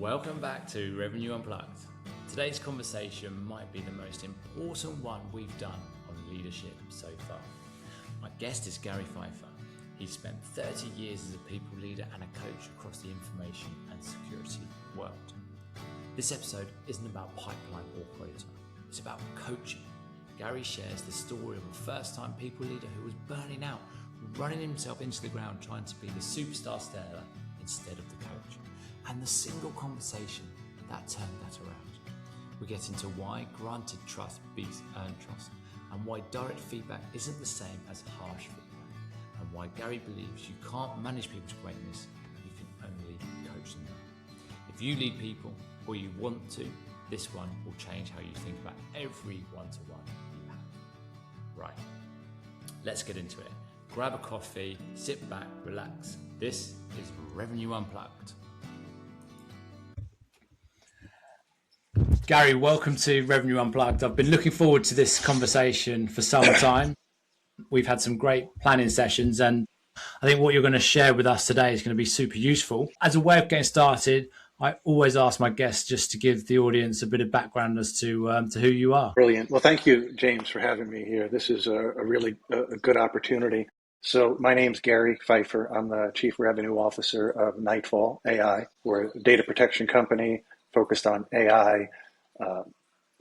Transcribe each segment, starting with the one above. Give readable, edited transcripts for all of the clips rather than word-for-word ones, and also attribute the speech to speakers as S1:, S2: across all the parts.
S1: Welcome back to Rev-n-u Unplugged. Today's conversation might be the most important one we've done on leadership so far. My guest is Gary Pfeiffer. He's spent 30 years as a people leader and a coach across the information and security world. This episode isn't about pipeline or quota. It's about coaching. Gary shares the story of a first-time people leader who was burning out, running himself into the ground trying to be the superstar stellar instead of the coach, and the single conversation that turned that around. We get into why granted trust beats earned trust, and why direct feedback isn't the same as harsh feedback, and why Gary believes you can't manage people's greatness, you can only coach them. If you lead people, or you want to, this one will change how you think about every one-to-one you have. Right, let's get into it. Grab a coffee, sit back, relax. This is Rev-n-u Unplugged. Gary, welcome to Rev-n-u Unplugged. I've been looking forward to this conversation for some time. We've had some great planning sessions, and I think what you're going to share with us today is going to be super useful. As a way of getting started, I always ask my guests just to give the audience a bit of background as to who you are.
S2: Brilliant. Well, thank you, James, for having me here. This is a really good opportunity. So my name's Gary Pfeiffer. I'm the Chief Revenue Officer of Nightfall AI. We're a data protection company focused on AI,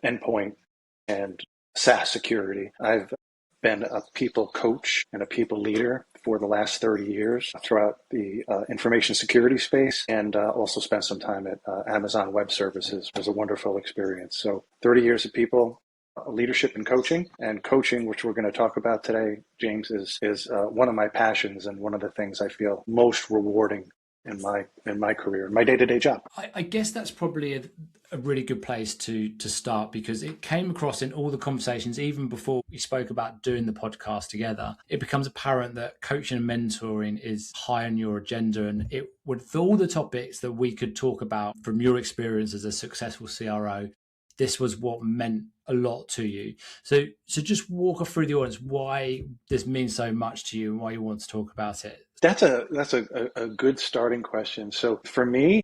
S2: endpoint, and SaaS security. I've been a people coach and a people leader for the last 30 years throughout the information security space, and also spent some time at Amazon Web Services. It was a wonderful experience. So 30 years of people leadership and coaching, which we're going to talk about today, James, is one of my passions and one of the things I feel most rewarding in my career, in my day-to-day job.
S1: I guess that's probably a really good place to start, because it came across in all the conversations, even before we spoke about doing the podcast together. It becomes apparent that coaching and mentoring is high on your agenda, and it would, for all the topics that we could talk about from your experience as a successful CRO, this was what meant a lot to you. So just walk us through the audience why this means so much to you and why you want to talk about it.
S2: That's a good starting question. So for me,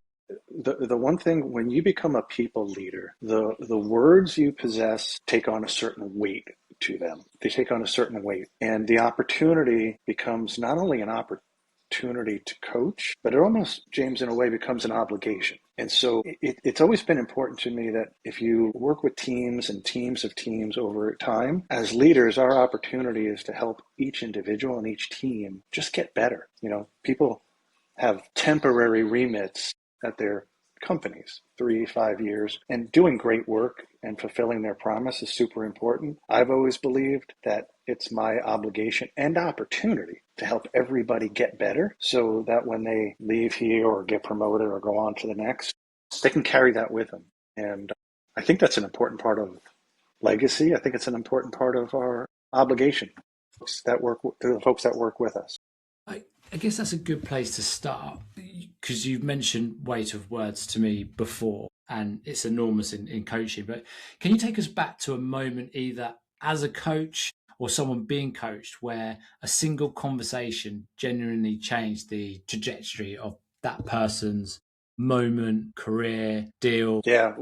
S2: the one thing, when you become a people leader, the words you possess take on a certain weight to them. They take on a certain weight, and the opportunity becomes not only an opportunity to coach, but it almost, James, in a way becomes an obligation. And so it's always been important to me that if you work with teams and teams of teams over time, as leaders, our opportunity is to help each individual and each team just get better. You know, people have temporary remits at their companies, 3-5 years, and doing great work and fulfilling their promise is super important. I've always believed that it's my obligation and opportunity to help everybody get better, so that when they leave here or get promoted or go on to the next, they can carry that with them. And I think that's an important part of legacy. I think it's an important part of our obligation to the folks that work with us.
S1: I guess that's a good place to start, because you've mentioned weight of words to me before, and it's enormous in coaching. But can you take us back to a moment, either as a coach or someone being coached, where a single conversation genuinely changed the trajectory of that person's moment, career, deal?
S2: Yeah,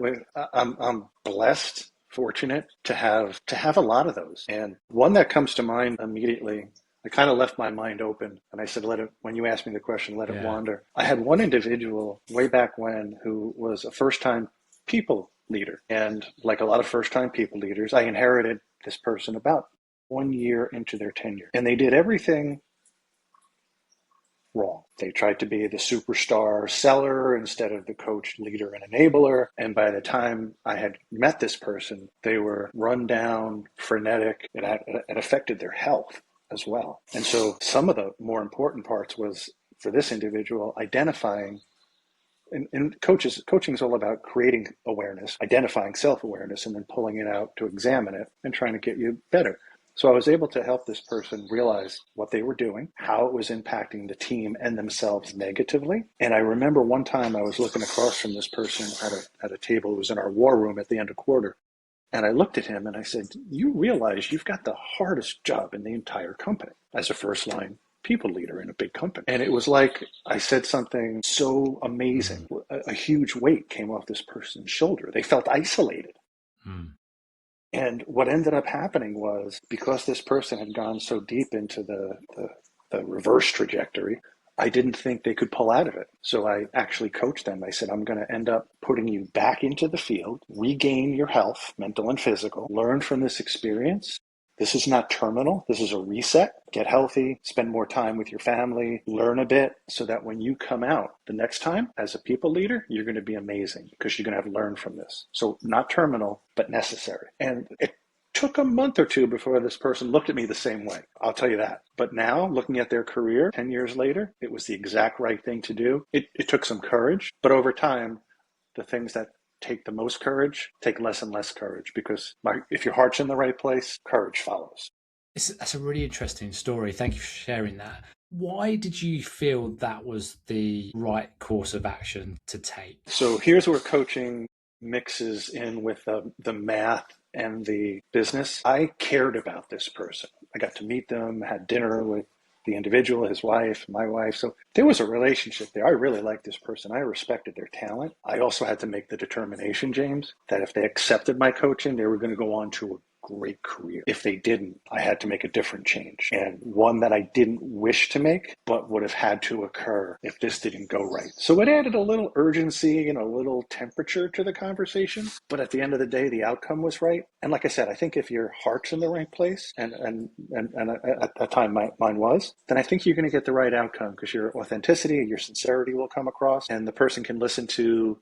S2: I'm blessed, fortunate to have a lot of those. And one that comes to mind immediately, I kind of left my mind open, and I said, when you asked me the question, let it wander. I had one individual way back when who was a first-time people leader. And like a lot of first-time people leaders, I inherited this person about 1 year into their tenure. And they did everything wrong. They tried to be the superstar seller instead of the coach, leader, and enabler. And by the time I had met this person, they were run down, frenetic, and it affected their health as well. And so some of the more important parts was, for this individual, identifying, and coaching is all about creating awareness, identifying self-awareness, and then pulling it out to examine it and trying to get you better. So I was able to help this person realize what they were doing, how it was impacting the team and themselves negatively. And I remember one time I was looking across from this person at a table. It was in our war room at the end of quarter. And I looked at him and I said, you realize you've got the hardest job in the entire company as a first line people leader in a big company. And it was like I said something so amazing. A huge weight came off this person's shoulder. They felt isolated. And what ended up happening was, because this person had gone so deep into the reverse trajectory, I didn't think they could pull out of it. So I actually coached them. I said, I'm going to end up putting you back into the field, regain your health, mental and physical, learn from this experience. This is not terminal. This is a reset. Get healthy, spend more time with your family, learn a bit, so that when you come out the next time as a people leader, you're going to be amazing because you're going to have learned from this. So not terminal, but necessary. And it took a month or two before this person looked at me the same way. I'll tell you that. But now, looking at their career 10 years later, it was the exact right thing to do. It took some courage, but over time, the things that take the most courage take less and less courage, because if your heart's in the right place, courage follows.
S1: That's a really interesting story. Thank you for sharing that. Why did you feel that was the right course of action to take?
S2: So here's where coaching mixes in with the math and the business. I cared about this person. I got to meet them, had dinner with the individual, his wife, my wife. So there was a relationship there. I really liked this person. I respected their talent. I also had to make the determination, James, that if they accepted my coaching, they were going to go on to a great career. If they didn't, I had to make a different change, and one that I didn't wish to make, but would have had to occur if this didn't go right. So it added a little urgency and a little temperature to the conversation, but at the end of the day, the outcome was right. And like I said, I think if your heart's in the right place, and at that time mine was, then I think you're going to get the right outcome, because your authenticity, your sincerity will come across, and the person can listen to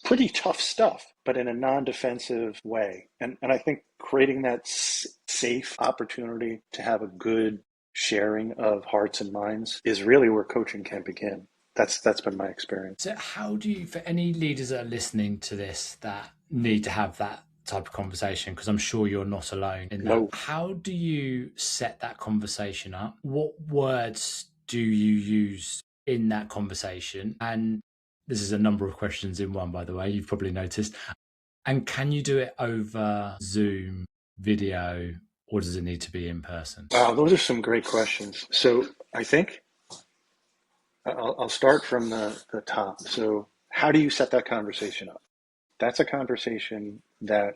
S2: pretty tough stuff, but in a non-defensive way. And I think creating that safe opportunity to have a good sharing of hearts and minds is really where coaching can begin. That's been my experience.
S1: So how do you, for any leaders that are listening to this that need to have that type of conversation, because I'm sure you're not alone in that,
S2: No.
S1: How do you set that conversation up? What words do you use in that conversation? And this is a number of questions in one, by the way, you've probably noticed. And can you do it over Zoom, video, or does it need to be in person?
S2: Wow, those are some great questions. So I think I'll start from the top. So how do you set that conversation up? That's a conversation that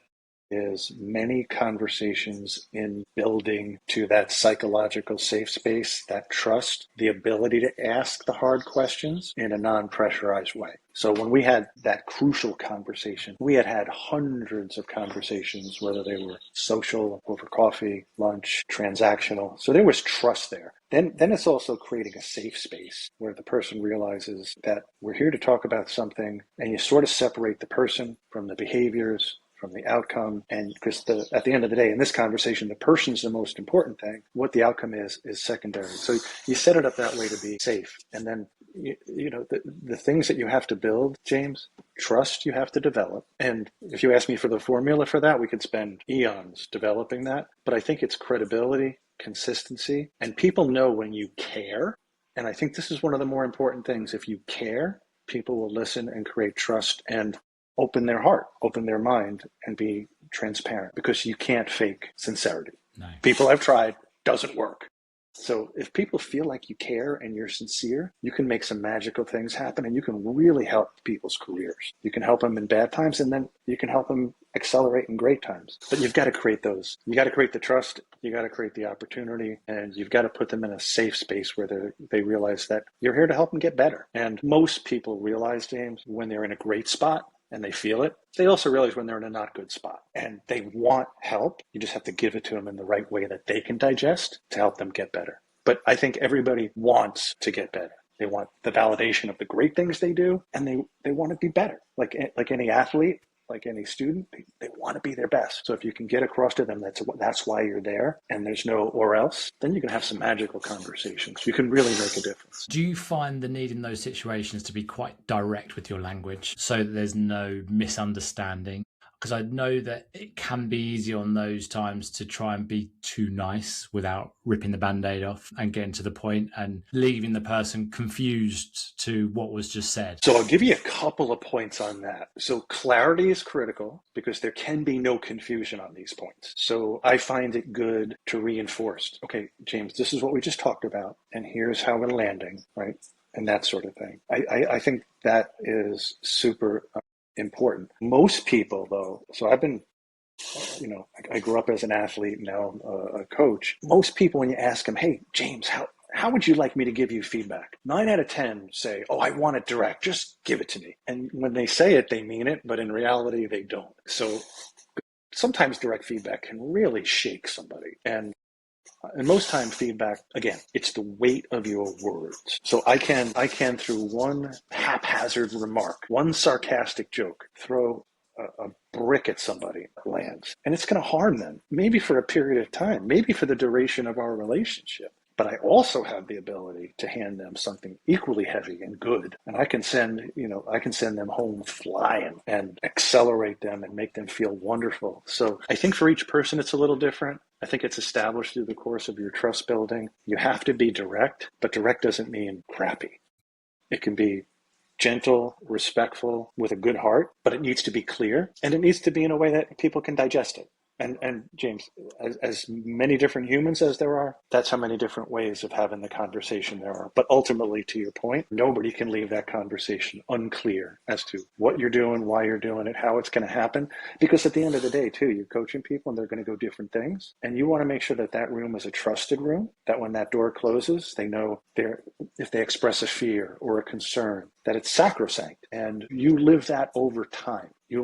S2: is many conversations in building to that psychological safe space, that trust, the ability to ask the hard questions in a non-pressurized way. So when we had that crucial conversation, we had hundreds of conversations, whether they were social, over coffee, lunch, transactional. So there was trust there. Then it's also creating a safe space where the person realizes that we're here to talk about something, and you sort of separate the person from the behaviors, from the outcome. And because at the end of the day, in this conversation, the person's the most important thing. What the outcome is secondary. So you set it up that way to be safe. And then, the things that you have to build, James, trust you have to develop. And if you ask me for the formula for that, we could spend eons developing that. But I think it's credibility, consistency, and people know when you care. And I think this is one of the more important things. If you care, people will listen and create trust and open their heart, open their mind, and be transparent, because you can't fake sincerity.
S1: No.
S2: People have tried, doesn't work. So if people feel like you care and you're sincere, you can make some magical things happen, and you can really help people's careers. You can help them in bad times, and then you can help them accelerate in great times. But you've got to create those. You got to create the trust, you got to create the opportunity, and you've got to put them in a safe space where they realize that you're here to help them get better. And most people realize, James, when they're in a great spot, and they feel it, they also realize when they're in a not good spot and they want help. You just have to give it to them in the right way that they can digest to help them get better. But I think everybody wants to get better. They want the validation of the great things they do, and they want to be better. Like any athlete, like any student, they want to be their best. So if you can get across to them that's why you're there, and there's no or else, then you can have some magical conversations. You can really make a difference.
S1: Do you find the need in those situations to be quite direct with your language so that there's no misunderstanding? Because I know that it can be easy on those times to try and be too nice without ripping the Band-Aid off and getting to the point and leaving the person confused to what was just said.
S2: So I'll give you a couple of points on that. So clarity is critical because there can be no confusion on these points. So I find it good to reinforce, okay, James, this is what we just talked about, and here's how we're landing, right? And that sort of thing. I think that is super important. Most people, though, so I've been, I grew up as an athlete, now I'm a coach. Most people, when you ask them, hey, James, how would you like me to give you feedback? 9 out of 10 say, oh, I want it direct. Just give it to me. And when they say it, they mean it, but in reality, they don't. So sometimes direct feedback can really shake somebody. And most time feedback, again, it's the weight of your words. So I can through one haphazard remark, one sarcastic joke, throw a brick at somebody that lands. And it's going to harm them, maybe for a period of time, maybe for the duration of our relationship. But I also have the ability to hand them something equally heavy and good. And I can send them home flying and accelerate them and make them feel wonderful. So I think for each person, it's a little different. I think it's established through the course of your trust building. You have to be direct, but direct doesn't mean crappy. It can be gentle, respectful, with a good heart, but it needs to be clear, and it needs to be in a way that people can digest it. And James, as many different humans as there are, that's how many different ways of having the conversation there are. But ultimately, to your point, nobody can leave that conversation unclear as to what you're doing, why you're doing it, how it's going to happen. Because at the end of the day, too, you're coaching people and they're going to go different things. And you want to make sure that that room is a trusted room, that when that door closes, they know if they express a fear or a concern, that it's sacrosanct. And you live that over time. You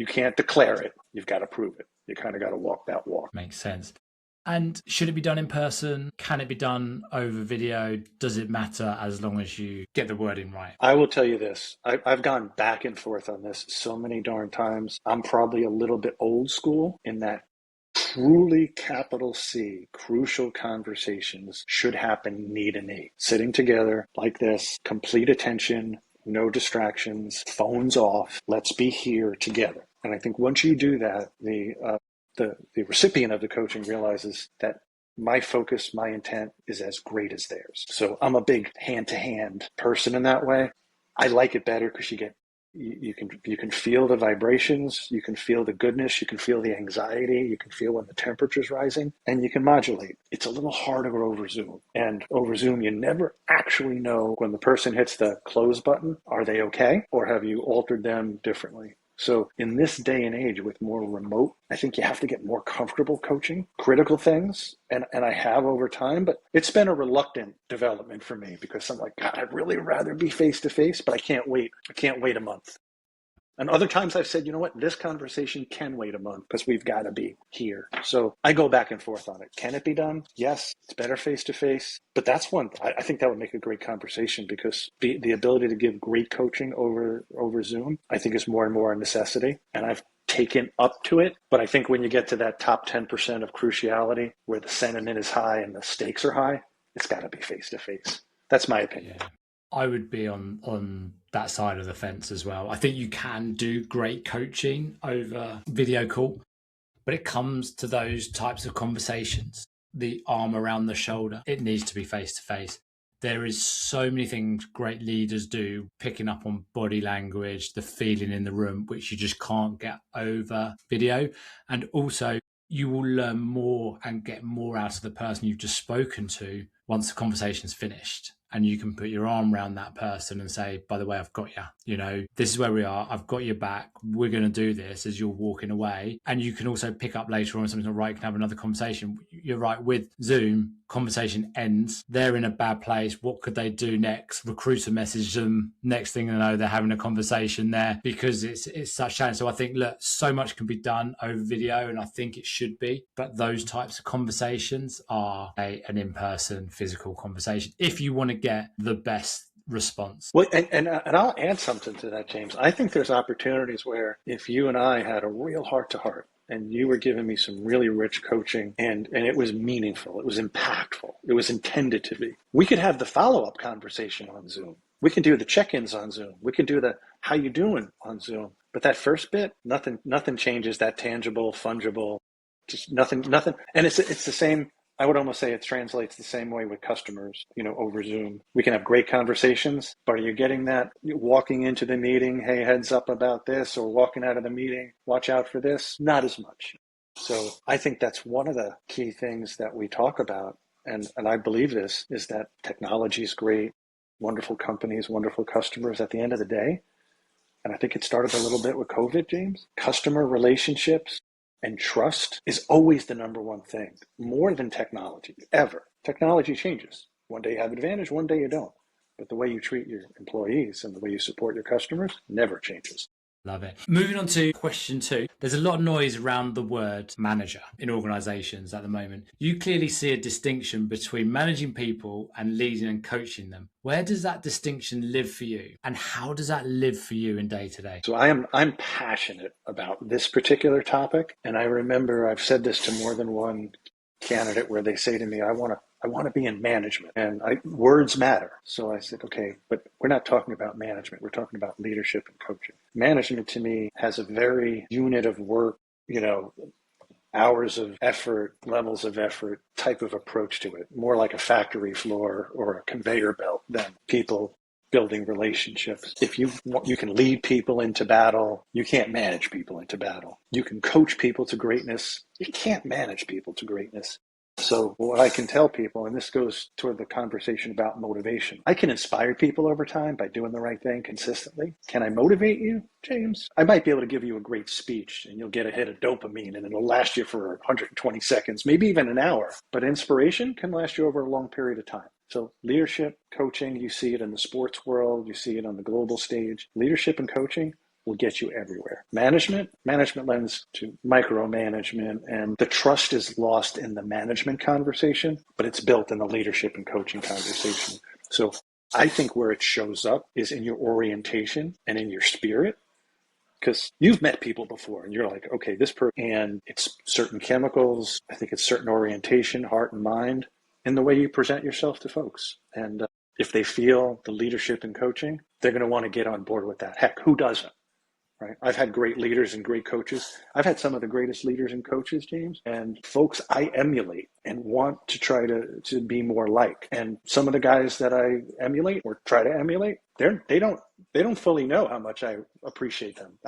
S2: can't declare it. You've got to prove it. You kind of got to walk that walk.
S1: Makes sense. And should it be done in person? Can it be done over video? Does it matter as long as you get the wording right?
S2: I will tell you this. I've gone back and forth on this so many darn times. I'm probably a little bit old school in that truly capital C, crucial conversations should happen knee to knee. Sitting together like this, complete attention, no distractions, phones off, let's be here together. And I think once you do that, the recipient of the coaching realizes that my focus, my intent is as great as theirs. So I'm a big hand-to-hand person in that way. I like it better because you can feel the vibrations, you can feel the goodness, you can feel the anxiety, you can feel when the temperature's rising, and you can modulate. It's a little harder over Zoom. And over Zoom, you never actually know when the person hits the close button, are they okay? Or have you altered them differently? So in this day and age with more remote, I think you have to get more comfortable coaching critical things. And I have over time, but it's been a reluctant development for me because I'm like, God, I'd really rather be face to face, but I can't wait. I can't wait a month. And other times I've said, you know what, this conversation can wait a month because we've got to be here. So I go back and forth on it. Can it be done? Yes, it's better face to face. But that's one, I think that would make a great conversation because the ability to give great coaching over Zoom, I think is more and more a necessity. And I've taken up to it. But I think when you get to that top 10% of cruciality where the sentiment is high and the stakes are high, it's got to be face to face. That's my opinion.
S1: Yeah. I would be on that side of the fence as well. I think you can do great coaching over video call, but it comes to those types of conversations, the arm around the shoulder, it needs to be face to face. There is so many things great leaders do, picking up on body language, the feeling in the room, which you just can't get over video. And also you will learn more and get more out of the person you've just spoken to once the conversation's finished. And you can put your arm around that person and say, by the way, I've got you. This is where we are. I've got your back. We're going to do this as you're walking away. And you can also pick up later on something, right, you can have another conversation. You're right, with Zoom, conversation ends. They're in a bad place. What could they do next? Recruiter message them. Next thing they know, they're having a conversation there because it's such challenge. So I think, look, so much can be done over video, and I think it should be. But those types of conversations are an in-person physical conversation if you want to get the best response.
S2: Well, and I'll add something to that, James. I think there's opportunities where if you and I had a real heart-to-heart and you were giving me some really rich coaching and it was meaningful, it was impactful, it was intended to be, we could have the follow-up conversation on Zoom. We can do the check-ins on Zoom. We can do the how you doing on Zoom. But that first bit, nothing changes that tangible, fungible, just nothing. And it's the same. I would almost say it translates the same way with customers, over Zoom. We can have great conversations, but are you getting that walking into the meeting, hey, heads up about this, or walking out of the meeting, watch out for this? Not as much. So I think that's one of the key things that we talk about. And I believe this is that technology is great, wonderful companies, wonderful customers at the end of the day. And I think it started a little bit with COVID, James. Customer relationships and trust is always the number one thing, more than technology, ever. Technology changes. One day you have advantage, one day you don't. But the way you treat your employees and the way you support your customers never changes.
S1: Love it. Moving on to question 2. There's a lot of noise around the word manager in organizations at the moment. You clearly see a distinction between managing people and leading and coaching them. Where does that distinction live for you? And how does that live for you in day to day?
S2: So I'm passionate about this particular topic. And I remember I've said this to more than one candidate where they say to me, I want to be in management, and words matter. So I said, okay, but we're not talking about management. We're talking about leadership and coaching. Management to me has a very unit of work, hours of effort, levels of effort type of approach to it, more like a factory floor or a conveyor belt than people building relationships. If you can lead people into battle, you can't manage people into battle. You can coach people to greatness. You can't manage people to greatness. So what I can tell people, and this goes toward the conversation about motivation, I can inspire people over time by doing the right thing consistently. Can I motivate you, James? I might be able to give you a great speech and you'll get a hit of dopamine and it'll last you for 120 seconds, maybe even an hour. But inspiration can last you over a long period of time. So leadership, coaching, you see it in the sports world, you see it on the global stage. Leadership and coaching will get you everywhere. Management lends to micromanagement, and the trust is lost in the management conversation, but it's built in the leadership and coaching conversation. So I think where it shows up is in your orientation and in your spirit, because you've met people before and you're like, okay, this person, and it's certain chemicals. I think it's certain orientation, heart and mind, in the way you present yourself to folks. And if they feel the leadership and coaching, they're going to want to get on board with that. Heck, who doesn't? Right? I've had great leaders and great coaches. I've had some of the greatest leaders and coaches, James, and folks I emulate and want to try to be more like. And some of the guys that I emulate or try to emulate, they don't fully know how much I appreciate them.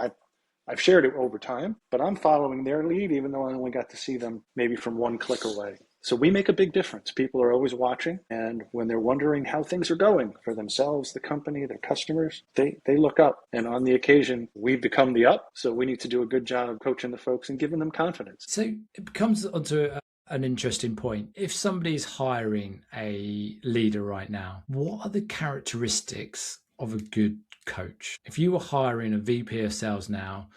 S2: I've shared it over time, but I'm following their lead, even though I only got to see them maybe from one click away. So we make a big difference. People are always watching, and when they're wondering how things are going for themselves, the company, their customers, they look up. And on the occasion, we've become the up, so we need to do a good job of coaching the folks and giving them confidence.
S1: So it comes onto an interesting point. If somebody's hiring a leader right now, what are the characteristics of a good coach? If you were hiring a VP of sales now,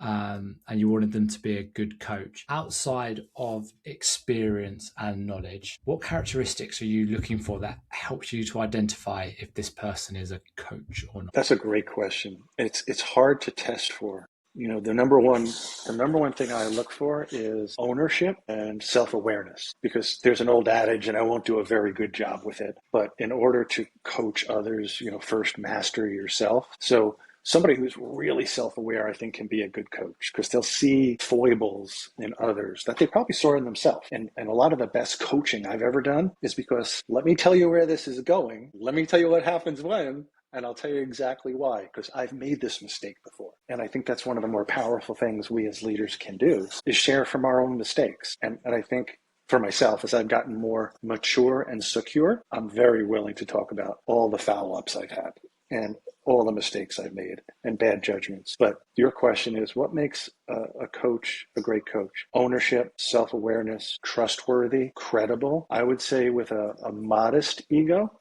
S1: and you wanted them to be a good coach, outside of experience and knowledge, what characteristics are you looking for that helps you to identify if this person is a coach or not?
S2: That's a great question. It's hard to test for. The number one thing I look for is ownership and self-awareness, because there's an old adage, and I won't do a very good job with it, but in order to coach others, first master yourself. So somebody who's really self-aware, I think, can be a good coach, because they'll see foibles in others that they probably saw in themselves. And a lot of the best coaching I've ever done is because, let me tell you where this is going. Let me tell you what happens when, and I'll tell you exactly why, because I've made this mistake before. And I think that's one of the more powerful things we as leaders can do, is share from our own mistakes. And I think for myself, as I've gotten more mature and secure, I'm very willing to talk about all the foul-ups I've had and all the mistakes I've made and bad judgments. But your question is, what makes a coach a great coach? Ownership, self-awareness, trustworthy, credible. I would say with a modest ego.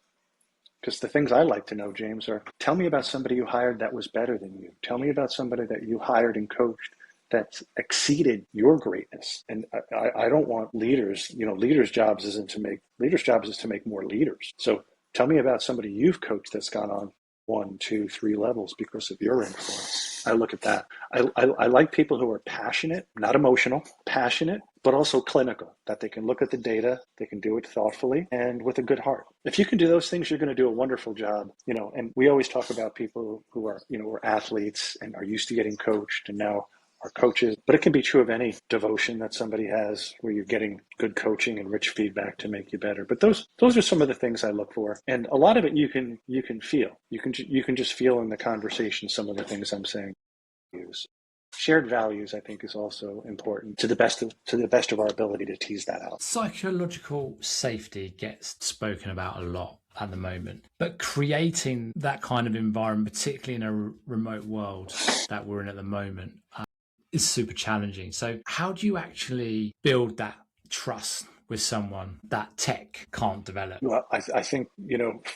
S2: Because the things I like to know, James, are, tell me about somebody you hired that was better than you. Tell me about somebody that you hired and coached that exceeded your greatness. And I don't want leaders, leaders' jobs is to make more leaders. So tell me about somebody you've coached that's gone on 1, 2, 3 levels because of your influence. I look at that. I like people who are passionate, not emotional, passionate, but also clinical, that they can look at the data, they can do it thoughtfully and with a good heart. If you can do those things, you're going to do a wonderful job. And we always talk about people who are, are athletes and are used to getting coached and now are coaches, but it can be true of any devotion that somebody has where you're getting good coaching and rich feedback to make you better. But those are some of the things I look for. And a lot of it you can feel. You can just feel in the conversation some of the things I'm saying. Shared values, I think, is also important to the best of our ability to tease that out.
S1: Psychological safety gets spoken about a lot at the moment, but creating that kind of environment, particularly in a remote world that we're in at the moment, is super challenging. So how do you actually build that trust with someone that tech can't develop?
S2: Well, I think,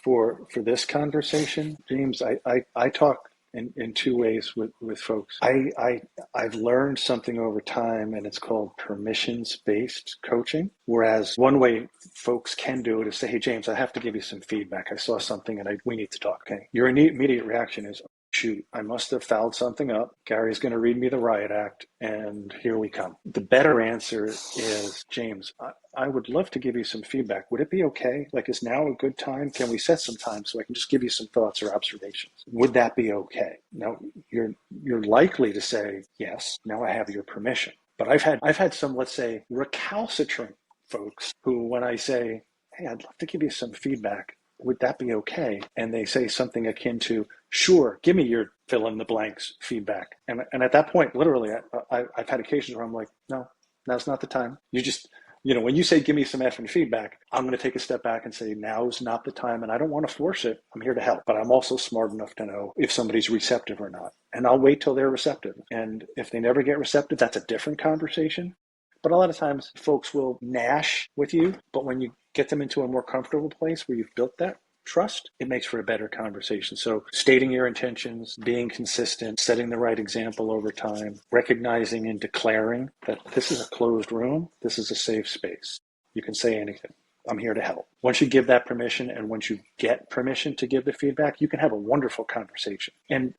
S2: for this conversation, James, I talk in two ways with folks. I've learned something over time, and it's called permissions-based coaching. Whereas one way folks can do it is say, hey, James, I have to give you some feedback. I saw something and we need to talk. Okay. Your immediate reaction is, shoot, I must have fouled something up. Gary's going to read me the riot act, and here we come. The better answer is, James, I would love to give you some feedback. Would it be okay? Like, is now a good time? Can we set some time so I can just give you some thoughts or observations? Would that be okay? Now, you're likely to say, yes, now I have your permission. But I've had some, let's say, recalcitrant folks who, when I say, hey, I'd love to give you some feedback, would that be okay? And they say something akin to, sure, give me your fill in the blanks feedback. And at that point, literally, I've had occasions where I'm like, no, now's not the time. You just, when you say, give me some effing feedback, I'm going to take a step back and say, now's not the time. And I don't want to force it. I'm here to help. But I'm also smart enough to know if somebody's receptive or not. And I'll wait till they're receptive. And if they never get receptive, that's a different conversation. But a lot of times folks will gnash with you, but when you get them into a more comfortable place where you've built that trust, it makes for a better conversation. So stating your intentions, being consistent, setting the right example over time, recognizing and declaring that this is a closed room, this is a safe space. You can say anything. I'm here to help. Once you give that permission and once you get permission to give the feedback, you can have a wonderful conversation.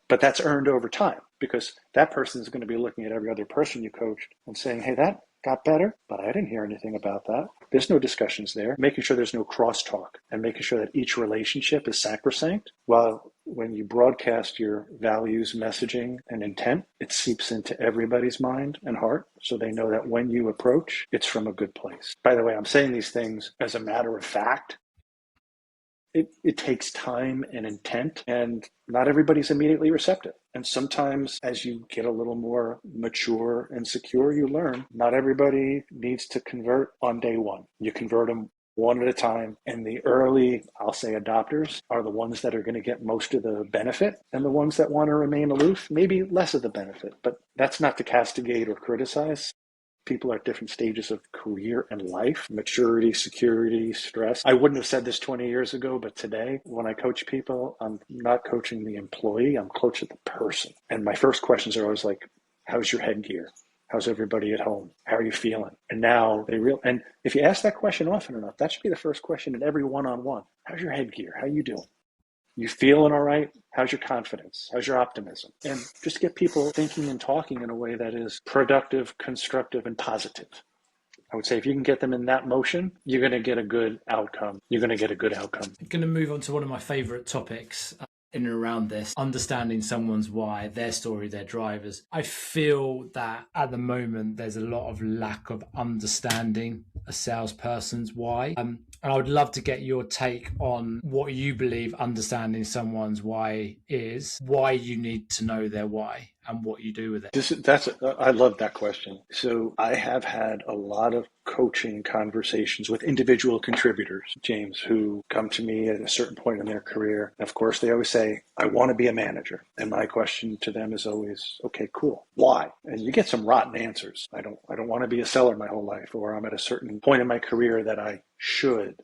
S2: But that's earned over time because that person is going to be looking at every other person you coached and saying, hey, that got better, but I didn't hear anything about that. There's no discussions there. Making sure there's no crosstalk and making sure that each relationship is sacrosanct. While when you broadcast your values, messaging, and intent, it seeps into everybody's mind and heart so they know that when you approach, it's from a good place. By the way, I'm saying these things as a matter of fact. It takes time and intent, and not everybody's immediately receptive. And sometimes as you get a little more mature and secure, you learn not everybody needs to convert on day one. You convert them one at a time. And the early, I'll say, adopters are the ones that are going to get most of the benefit, and the ones that want to remain aloof, maybe less of the benefit. But that's not to castigate or criticize. People are at different stages of career and life, maturity, security, stress. I wouldn't have said this 20 years ago, but today when I coach people, I'm not coaching the employee, I'm coaching the person. And my first questions are always like, how's your headgear? How's everybody at home? How are you feeling? And now and if you ask that question often enough, that should be the first question in every one-on-one. How's your headgear? How are you doing? You feeling all right? How's your confidence? How's your optimism? And just get people thinking and talking in a way that is productive, constructive, and positive. I would say if you can get them in that motion, you're going to get a good outcome. I'm going
S1: to move on to one of my favorite topics in and around this, understanding someone's why, their story, their drivers. I feel that at the moment, there's a lot of lack of understanding a salesperson's why. And I would love to get your take on what you believe understanding someone's why is, why you need to know their why, and what you do with it.
S2: I love that question. So I have had a lot of coaching conversations with individual contributors, James, who come to me at a certain point in their career. Of course, they always say, I want to be a manager. And my question to them is always, okay, cool. Why? And you get some rotten answers. I don't want to be a seller my whole life, or I'm at a certain point in my career that I should.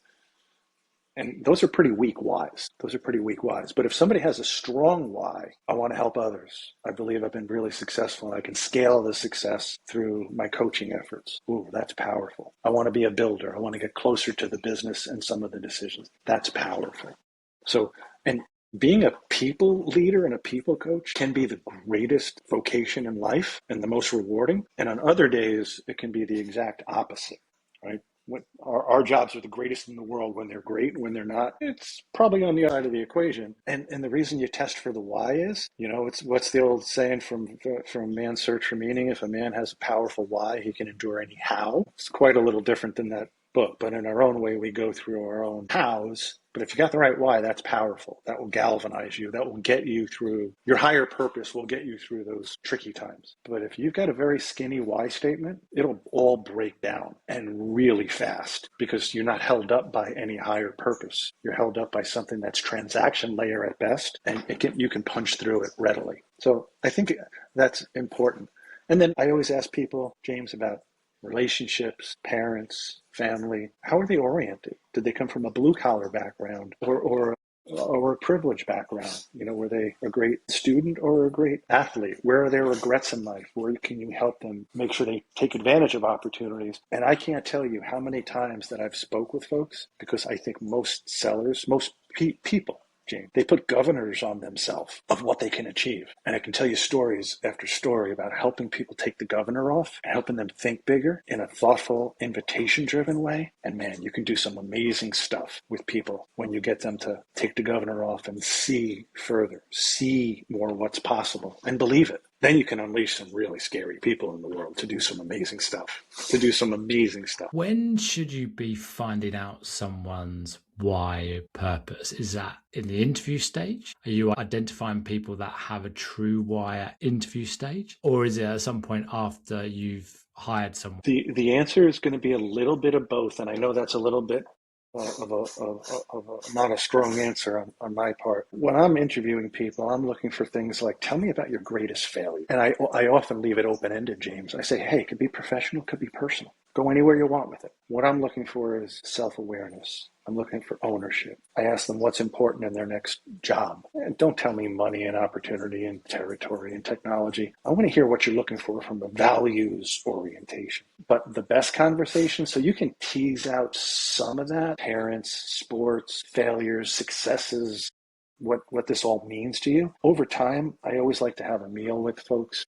S2: And those are pretty weak whys. But if somebody has a strong why, I want to help others. I believe I've been really successful and I can scale the success through my coaching efforts. Ooh, that's powerful. I want to be a builder. I want to get closer to the business and some of the decisions. That's powerful. So, and being a people leader and a people coach can be the greatest vocation in life and the most rewarding. And on other days, it can be the exact opposite, right? When our jobs are the greatest in the world when they're great. When they're not, it's probably on the other side of the equation. And the reason you test for the why is, it's what's the old saying from Man's Search for Meaning? If a man has a powerful why, he can endure any how. It's quite a little different than that book, but in our own way, we go through our own hows. But if you got the right why, that's powerful. That will galvanize you. That will get you through. Your higher purpose will get you through those tricky times. But if you've got a very skinny why statement, it'll all break down and really fast because you're not held up by any higher purpose. You're held up by something that's transaction layer at best, and you can punch through it readily. So I think that's important. And then I always ask people, James, about relationships, parents, family. How are they oriented? Did they come from a blue-collar background or a privileged background? Were they a great student or a great athlete? Where are their regrets in life? Where can you help them make sure they take advantage of opportunities? And I can't tell you how many times that I've spoke with folks, because I think most sellers, most people, James, they put governors on themselves of what they can achieve. And I can tell you stories after story about helping people take the governor off, helping them think bigger in a thoughtful, invitation-driven way. And man, you can do some amazing stuff with people when you get them to take the governor off and see further, see more what's possible, and believe it. Then you can unleash some really scary people in the world to do some amazing stuff,
S1: When should you be finding out someone's why purpose? Is that in the interview stage? Are you identifying people that have a true why at interview stage? Or is it at some point after you've hired someone?
S2: The answer is going to be a little bit of both. And I know that's a little bit not a strong answer on my part. When I'm interviewing people, I'm looking for things like, tell me about your greatest failure. And I often leave it open-ended, James. I say, hey, it could be professional, it could be personal. Go anywhere you want with it. What I'm looking for is self-awareness. I'm looking for ownership. I ask them what's important in their next job. And don't tell me money and opportunity and territory and technology. I want to hear what you're looking for from a values orientation. But the best conversation, so you can tease out some of that, parents, sports, failures, successes, what this all means to you. Over time, I always like to have a meal with folks,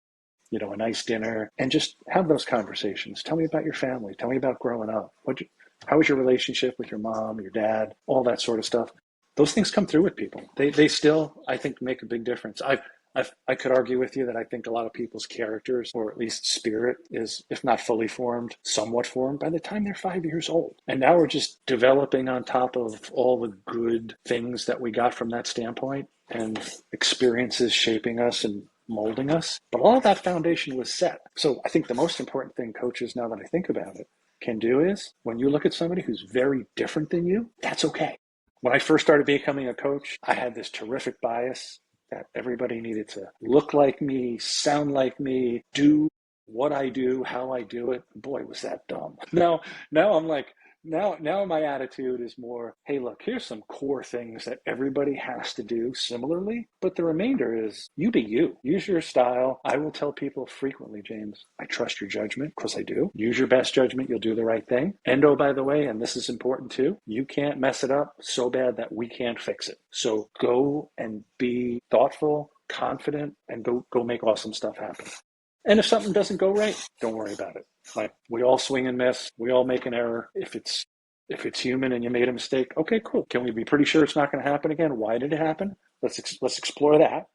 S2: a nice dinner, and just have those conversations. Tell me about your family. Tell me about growing up. How was your relationship with your mom, your dad, all that sort of stuff? Those things come through with people. They still, I think, make a big difference. I could argue with you that I think a lot of people's characters, or at least spirit, is, if not fully formed, somewhat formed by the time they're 5 years old. And now we're just developing on top of all the good things that we got from that standpoint and experiences shaping us and molding us. But all of that foundation was set. So I think the most important thing coaches, now that I think about it, can do is, when you look at somebody who's very different than you, that's okay. When I first started becoming a coach, I had this terrific bias that everybody needed to look like me, sound like me, do what I do, how I do it. Boy, was that dumb. Now I'm like, now my attitude is more, hey, look, here's some core things that everybody has to do similarly, but the remainder is you be you. Use your style. I will tell people frequently, James, I trust your judgment, because I do. Use your best judgment. You'll do the right thing. And oh, by the way, and this is important too, you can't mess it up so bad that we can't fix it. So go and be thoughtful, confident, and go make awesome stuff happen. And if something doesn't go right, don't worry about it. Like, we all swing and miss. We all make an error. If it's human and you made a mistake, okay, cool. Can we be pretty sure it's not going to happen again? Why did it happen? Let's explore that.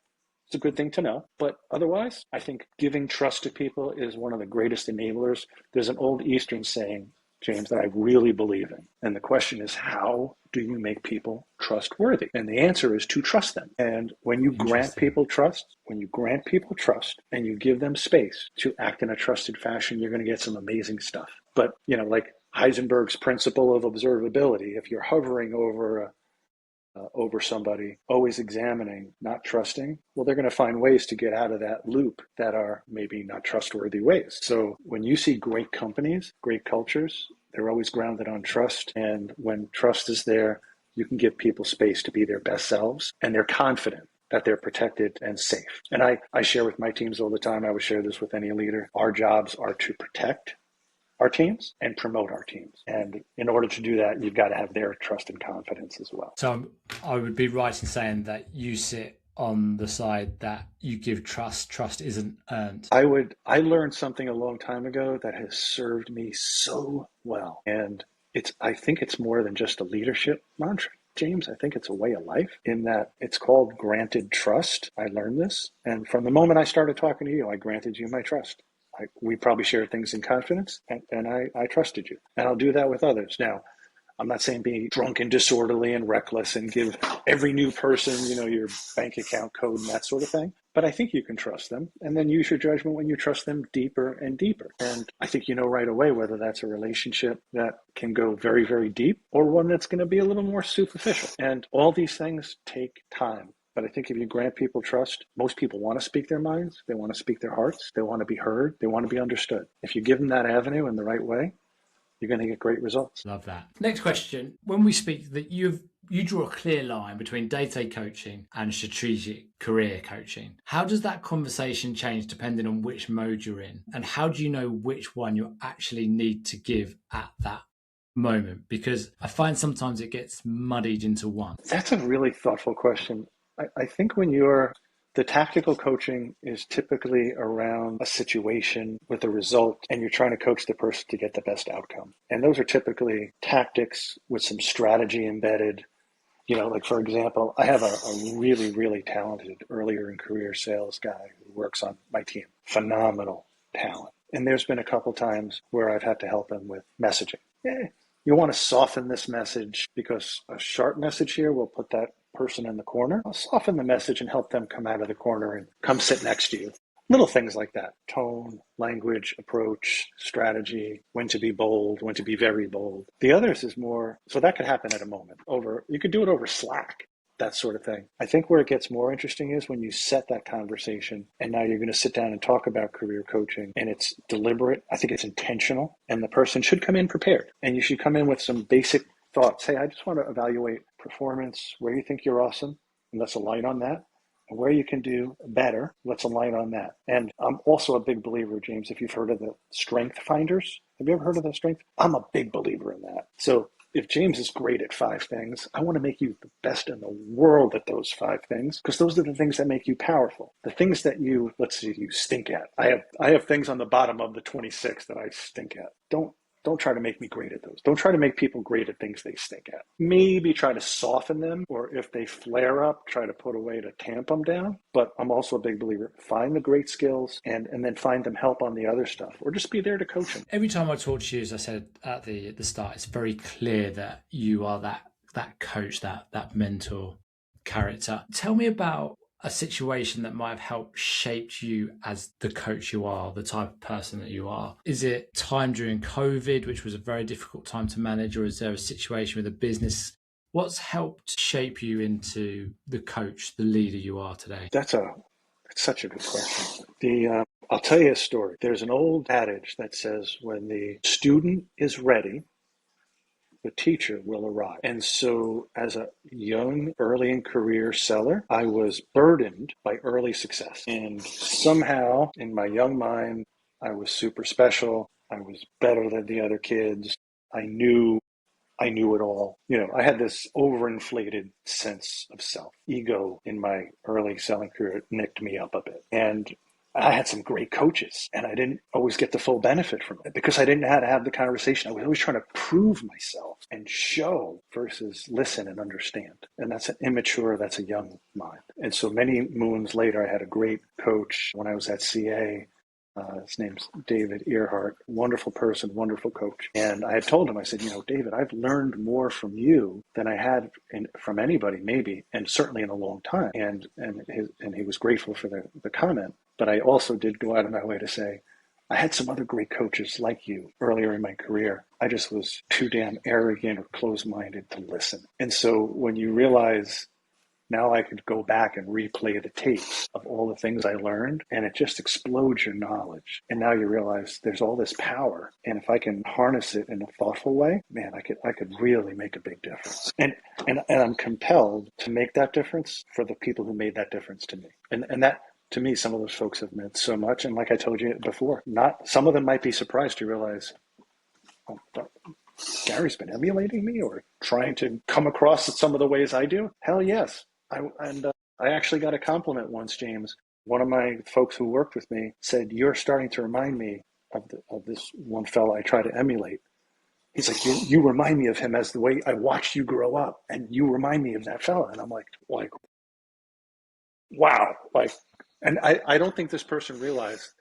S2: It's a good thing to know. But otherwise, I think giving trust to people is one of the greatest enablers. There's an old Eastern saying, James, that I really believe in. And the question is, how do you make people trustworthy? And the answer is to trust them. And when you grant people trust, and you give them space to act in a trusted fashion, you're going to get some amazing stuff. But, like Heisenberg's principle of observability, if you're hovering over somebody, always examining, not trusting, well, they're going to find ways to get out of that loop that are maybe not trustworthy ways. So when you see great companies, great cultures, they're always grounded on trust. And when trust is there, you can give people space to be their best selves, and they're confident that they're protected and safe. And I share with my teams all the time, I would share this with any leader, our jobs are to protect our teams and promote our teams. And in order to do that, you've got to have their trust and confidence as well.
S1: So I would be right in saying that you sit on the side that you give trust. Trust isn't earned.
S2: I learned something a long time ago that has served me so well. And I think it's more than just a leadership mantra, James. I think it's a way of life, in that it's called granted trust. I learned this. And from the moment I started talking to you, I granted you my trust. We probably shared things in confidence, and I trusted you. And I'll do that with others. Now, I'm not saying be drunk and disorderly and reckless and give every new person, your bank account code and that sort of thing. But I think you can trust them, and then use your judgment when you trust them deeper and deeper. And I think you know right away whether that's a relationship that can go very, very deep or one that's going to be a little more superficial. And all these things take time. But I think if you grant people trust, most people want to speak their minds. They want to speak their hearts. They want to be heard. They want to be understood. If you give them that avenue in the right way, you're going to get great results.
S1: Love that. Next question. When we speak, that you draw a clear line between day-to-day coaching and strategic career coaching. How does that conversation change depending on which mode you're in? And how do you know which one you actually need to give at that moment? Because I find sometimes it gets muddied into one.
S2: That's a really thoughtful question. I think the tactical coaching is typically around a situation with a result, and you're trying to coach the person to get the best outcome. And those are typically tactics with some strategy embedded. Like, for example, I have a really, really talented earlier in career sales guy who works on my team. Phenomenal talent. And there's been a couple times where I've had to help him with messaging. You want to soften this message because a sharp message here will put that person in the corner. I'll soften the message and help them come out of the corner and come sit next to you. Little things like that. Tone, language, approach, strategy, when to be bold, when to be very bold. The others is more, so that could happen at a moment. You could do it over Slack, that sort of thing. I think where it gets more interesting is when you set that conversation and now you're going to sit down and talk about career coaching, and it's deliberate. I think it's intentional, and the person should come in prepared, and you should come in with some basic thoughts. Hey, I just want to evaluate performance, where you think you're awesome, and let's align on that. And where you can do better, let's align on that. And I'm also a big believer, James, if you've heard of the strength finders. Have you ever heard of that strength? I'm a big believer in that. So if James is great at 5 things, I want to make you the best in the world at those 5 things, because those are the things that make you powerful. The things that you stink at. I have things on the bottom of the 26 that I stink at. Don't try to make me great at those. Don't try to make people great at things they stink at. Maybe try to soften them, or if they flare up, try to put a way to tamp them down. But I'm also a big believer. Find the great skills and then find them help on the other stuff, or just be there to coach them.
S1: Every time I talk to you, as I said at the start, it's very clear that you are that coach, that mentor character. Tell me about a situation that might have helped shape you as the coach you are, the type of person that you are. Is it time during COVID, which was a very difficult time to manage, or is there a situation with a business? What's helped shape you into the coach, the leader you are today?
S2: That's such a good question. I'll tell you a story. There's an old adage that says, when the student is ready, the teacher will arrive. And so as a young, early in career seller, I was burdened by early success. And somehow in my young mind, I was super special. I was better than the other kids. I knew it all. I had this overinflated sense of self. Ego in my early selling career nicked me up a bit. And I had some great coaches, and I didn't always get the full benefit from it because I didn't know how to have the conversation. I was always trying to prove myself and show versus listen and understand. And that's a young mind. And so many moons later, I had a great coach when I was at CA. His name's David Earhart, wonderful person, wonderful coach. And I had told him, I said, David, I've learned more from you than I had from anybody, maybe, and certainly in a long time. And he was grateful for the comment. But I also did go out of my way to say, I had some other great coaches like you earlier in my career. I just was too damn arrogant or closed-minded to listen. And so when you realize now I could go back and replay the tapes of all the things I learned, and it just explodes your knowledge. And now you realize there's all this power. And if I can harness it in a thoughtful way, man, I could really make a big difference. And I'm compelled to make that difference for the people who made that difference to me. And that, to me, some of those folks have meant so much. And like I told you before, some of them might be surprised to realize Gary's been emulating me or trying to come across some of the ways I do? Hell yes. I actually got a compliment once, James. One of my folks who worked with me said, "You're starting to remind me of this one fella I try to emulate." He's like, you remind me of him as the way I watched you grow up, and you remind me of that fella. And I'm like, wow. And I don't think this person realized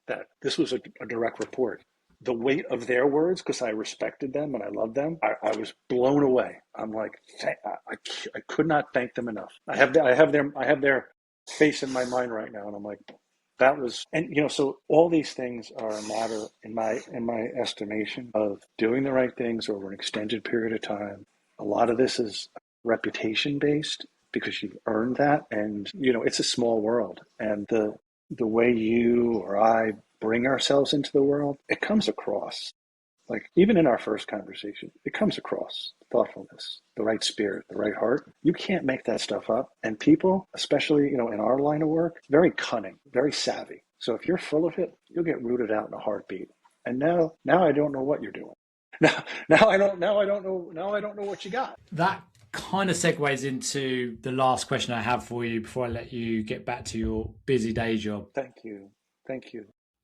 S2: that this was a direct report. The weight of their words, because I respected them and I loved them, I was blown away. I'm like, I could not thank them enough. I have their face in my mind right now, and I'm like, that was, and so all these things are a matter, in my estimation, of doing the right things over an extended period of time. A lot of this is reputation based because you've earned that, and it's a small world, and the way you or I bring ourselves into the world, it comes across. Like, even in our first conversation, it comes across thoughtfulness, the right spirit, the right heart. You can't make that stuff up. And people, especially, in our line of work, very cunning, very savvy. So if you're full of it, you'll get rooted out in a heartbeat. And now I don't know what you're doing. Now I don't know what you got.
S1: That kind of segues into the last question I have for you before I let you get back to your busy day job.
S2: Thank you.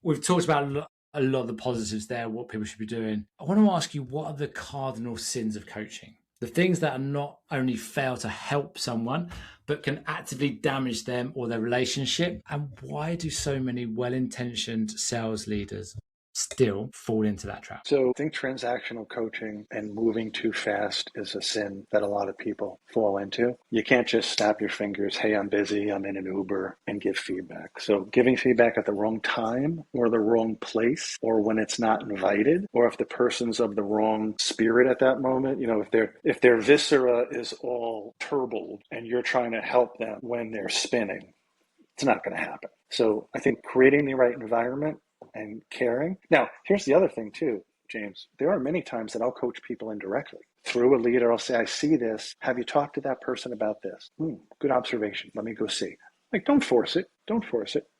S1: We've talked about a lot of the positives there, what people should be doing. I want to ask you, what are the cardinal sins of coaching? The things that are not only fail to help someone, but can actively damage them or their relationship. And why do so many well-intentioned sales leaders still fall into that trap?
S2: So I think transactional coaching and moving too fast is a sin that a lot of people fall into. You can't just snap your fingers, "Hey, I'm busy, I'm in an Uber," and give feedback. So giving feedback at the wrong time or the wrong place, or when it's not invited, or if the person's of the wrong spirit at that moment, if their viscera is all turbled and you're trying to help them when they're spinning, it's not going to happen. So I think creating the right environment and caring. Now, here's the other thing too, James. There are many times that I'll coach people indirectly. Through a leader, I'll say, "I see this. Have you talked to that person about this? Good observation. Let me go see." Like, don't force it.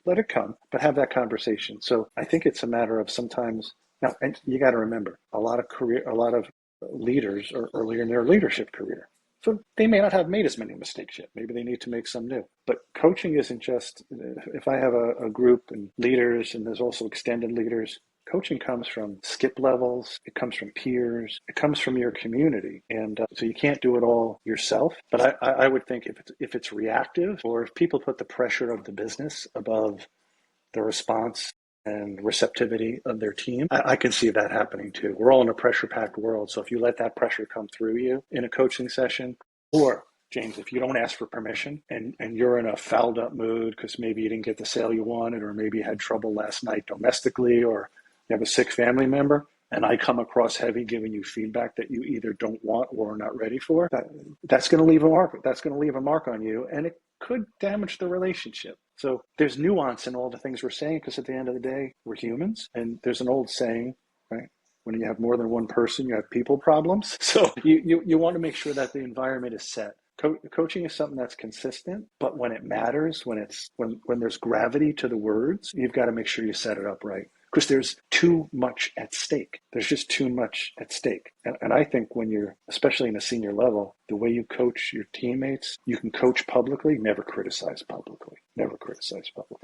S2: Let it come, but have that conversation. So I think it's a matter of sometimes, now, and you got to remember, a lot of leaders are earlier in their leadership career. So they may not have made as many mistakes yet. Maybe they need to make some new. But coaching isn't just, if I have a group and leaders, and there's also extended leaders, coaching comes from skip levels. It comes from peers. It comes from your community. And so you can't do it all yourself. But I would think if it's reactive, or if people put the pressure of the business above the response and receptivity of their team, I can see that happening too. We're all in a pressure-packed world. So if you let that pressure come through you in a coaching session, or, James, if you don't ask for permission and you're in a fouled up mood because maybe you didn't get the sale you wanted, or maybe you had trouble last night domestically, or you have a sick family member, and I come across heavy giving you feedback that you either don't want or are not ready for, that's going to leave a mark. That's going to leave a mark on you, and it could damage the relationship. So there's nuance in all the things we're saying, because at the end of the day, we're humans. And there's an old saying, right? When you have more than one person, you have people problems. So you want to make sure that the environment is set. Coaching is something that's consistent, but when it matters, when there's gravity to the words, you've got to make sure you set it up right. Because there's too much at stake. There's just too much at stake. And I think when you're, especially in a senior level, the way you coach your teammates, you can coach publicly, never criticize publicly.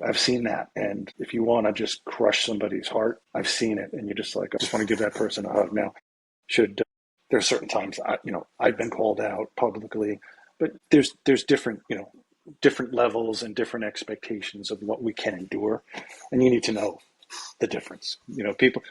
S2: I've seen that. And if you want to just crush somebody's heart, I've seen it. And you're just like, I just want to give that person a hug. Now, there's certain times, I've been called out publicly, but there's different levels and different expectations of what we can endure. And you need to know the difference.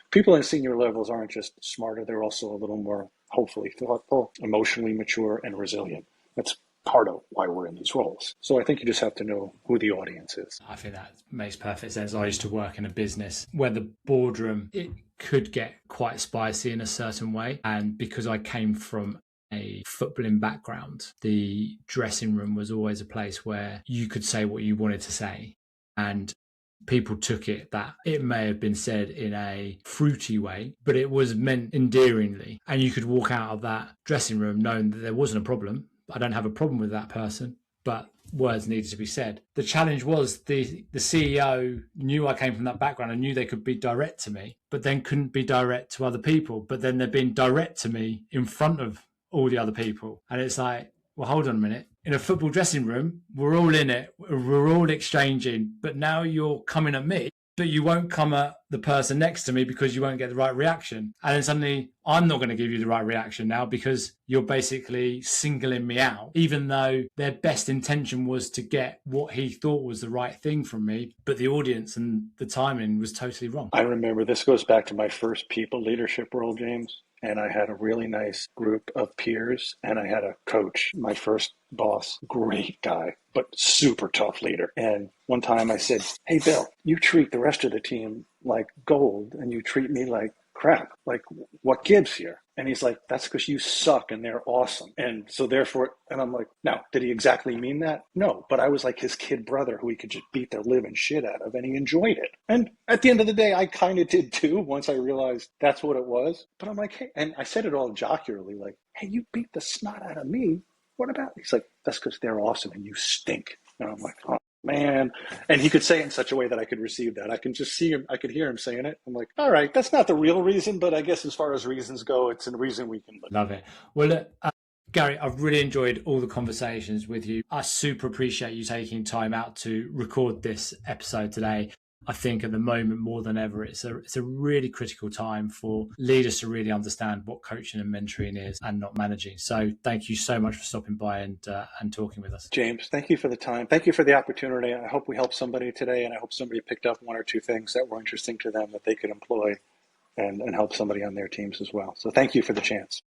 S2: People in senior levels aren't just smarter, they're also a little more, hopefully, thoughtful, emotionally mature, and resilient. That's part of why we're in these roles. So I think you just have to know who the audience is.
S1: I think that makes perfect sense. I used to work in a business where the boardroom, it could get quite spicy in a certain way. And because I came from a footballing background, the dressing room was always a place where you could say what you wanted to say. And people took it that it may have been said in a fruity way, but it was meant endearingly. And you could walk out of that dressing room knowing that there wasn't a problem. I don't have a problem with that person.
S3: but words needed to be said. The challenge was the CEO knew I came from that background and knew they could be direct to me, but then couldn't be direct to other people. But then they're being direct to me in front of all the other people. And it's like, well, hold on a minute. In a football dressing room, we're all in it. We're all exchanging. But now you're coming at me, but you won't come at the person next to me because you won't get the right reaction. And then suddenly I'm not going to give you the right reaction now because you're basically singling me out, even though their best intention was to get what he thought was the right thing from me. But the audience and the timing was totally wrong.
S2: I remember this goes back to my first people leadership role, James. And I had a really nice group of peers, and I had a coach, my first boss, great guy, but super tough leader. And one time I said, hey, Bill, you treat the rest of the team like gold and you treat me like crap. Like, what gives here? And he's like, that's because you suck and they're awesome. And so therefore, and I'm like, now, did he exactly mean that? No, but I was like his kid brother who he could just beat the living shit out of, and he enjoyed it. And at the end of the day, I kind of did too, once I realized that's what it was. But I'm like, hey, and I said it all jocularly, like, hey, you beat the snot out of me. What about? He's like, that's because they're awesome and you stink. And I'm like, oh, man. And he could say it in such a way that I could receive that. I can just see him. I could hear him saying it. I'm like, all right, that's not the real reason, but I guess as far as reasons go, it's a reason we can live.
S3: Love it. Well, look, Gary, I've really enjoyed all the conversations with you. I super appreciate you taking time out to record this episode today. I think at the moment, more than ever, it's a really critical time for leaders to really understand what coaching and mentoring is and not managing. So thank you so much for stopping by and talking with us.
S2: James, thank you for the time. Thank you for the opportunity. I hope we helped somebody today, and I hope somebody picked up one or two things that were interesting to them that they could employ and help somebody on their teams as well. So thank you for the chance.